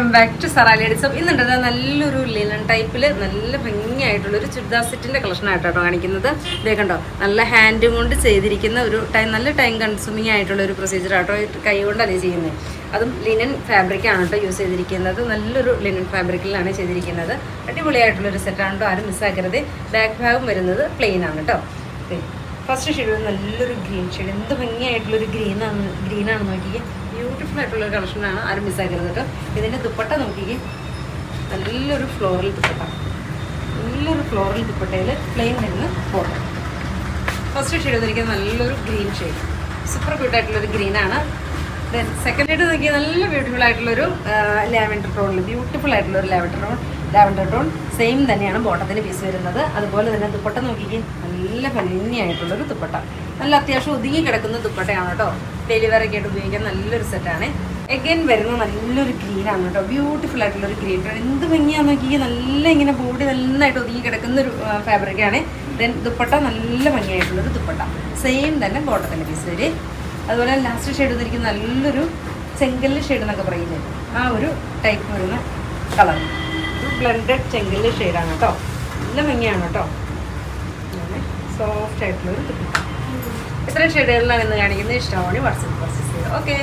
Welcome back to Sarali ഡിസം. ഇന്നുണ്ടത് നല്ലൊരു ലിനൻ ടൈപ്പിൽ നല്ല ഭംഗിയായിട്ടുള്ളൊരു ചുരിദാർ സെറ്റിൻ്റെ കളക്ഷനായിട്ടോ കാണിക്കുന്നത്. ഇതേ കണ്ടോ, നല്ല ഹാൻഡ് കൊണ്ട് ചെയ്തിരിക്കുന്ന ഒരു നല്ല ടൈം കൺസ്യൂമിങ് ആയിട്ടുള്ള ഒരു പ്രൊസീജിയർ ആട്ടോ. കൈ കൊണ്ടല്ലേ ചെയ്യുന്നത്, അതും ലിനൻ ഫാബ്രിക്കാണ് കേട്ടോ യൂസ് ചെയ്തിരിക്കുന്നത്. നല്ലൊരു ലിനൻ ഫാബ്രിക്കിലാണ് ചെയ്തിരിക്കുന്നത്. അടിപൊളിയായിട്ടുള്ളൊരു സെറ്റാണ് കേട്ടോ, ആരും മിസ്സാക്കരുത്. ബാക്ക് ഭാഗം വരുന്നത് പ്ലെയിൻ ആണ് കേട്ടോ. ഫസ്റ്റ് ഷെയ്ഡ് നല്ലൊരു ഗ്രീൻ ഷെയ്ഡ്, എന്ത് ഭംഗിയായിട്ടുള്ളൊരു ഗ്രീനാണ് നോക്കിക്കേ. ബ്യൂട്ടിഫുൾ ആയിട്ടുള്ളൊരു കളക്ഷനാണ്, ആരും മിസ്സാക്കരുത് കേട്ടോ. ഇതിൻ്റെ ദുപ്പട്ട നോക്കിക്കേ, നല്ലൊരു ഫ്ലോറൽ ദുപ്പട്ടയിൽ പ്ലെയിൻ വരുന്ന ബോട്ടം. ഫസ്റ്റ് ഷെയ്ഡ് വന്നിരിക്കുന്നത് നല്ലൊരു ഗ്രീൻ ഷെയ്ഡ്, സൂപ്പർ ക്യൂട്ടായിട്ടുള്ളൊരു ഗ്രീനാണ്. ദെൻ സെക്കൻഡ് ഷെയ്ഡ് നോക്കിയാൽ നല്ല ബ്യൂട്ടിഫുൾ ആയിട്ടുള്ളൊരു ലാവൻഡർ ടോണിൽ ബ്യൂട്ടിഫുൾ ആയിട്ടുള്ളൊരു ലാവൻഡർ ടോൺ സെയിം തന്നെയാണ് ബോട്ടത്തിന് പീസ് വരുന്നത്. അതുപോലെ തന്നെ ദുപ്പട്ട നോക്കിക്കേ, നല്ല ഭംഗിയായിട്ടുള്ളൊരു ദുപ്പട്ട, നല്ല അത്യാവശ്യം ഒതുങ്ങി കിടക്കുന്ന ദുപ്പട്ടയാണ് കേട്ടോ. ഡെയിലി വെയർ ഒക്കെ ആയിട്ട് ഉപയോഗിക്കാൻ നല്ലൊരു സെറ്റാണ്. എഗൈൻ വരുന്ന നല്ലൊരു ഗ്രീനാണ് കേട്ടോ, ബ്യൂട്ടിഫുൾ ആയിട്ടുള്ളൊരു ഗ്രീൻ. എന്ത് ഭംഗിയാണെന്ന് നോക്കിയാൽ നല്ല ഇങ്ങനെ ബോഡി നന്നായിട്ട് ഒതുങ്ങി കിടക്കുന്ന ഒരു ഫാബ്രിക്കാണ്. ദെൻ ദുപ്പട്ട നല്ല ഭംഗിയായിട്ടുള്ളൊരു ദുപ്പട്ട, സെയിം തന്നെ ബോട്ടത്തിൻ്റെ പീസ് വരെ. അതുപോലെ ലാസ്റ്റ് ഷെയ്ഡ് വന്നിരിക്കുന്ന നല്ലൊരു ചെങ്കല്ല് ഷെയ്ഡ് എന്നൊക്കെ പറയുന്നത്, ആ ഒരു ടൈപ്പ് വരുന്ന കളർ, ഒരു ബ്ലെൻഡഡ് ചെങ്കല്ല് ഷെയ്ഡാണ് കേട്ടോ. നല്ല ഭംഗിയാണ് കേട്ടോ, സോഫ്റ്റ് ആയിട്ടുള്ളൊരു ദുപ്പട്ട. ഇത്രയും ഷെയ്ഡുകളിലാണ് ഇന്ന് കാണിക്കുന്നത്. ഇഷ്ടമാണ് വാട്സപ്പ് പർച്ചേസ് ചെയ്യുക. ഓക്കെ.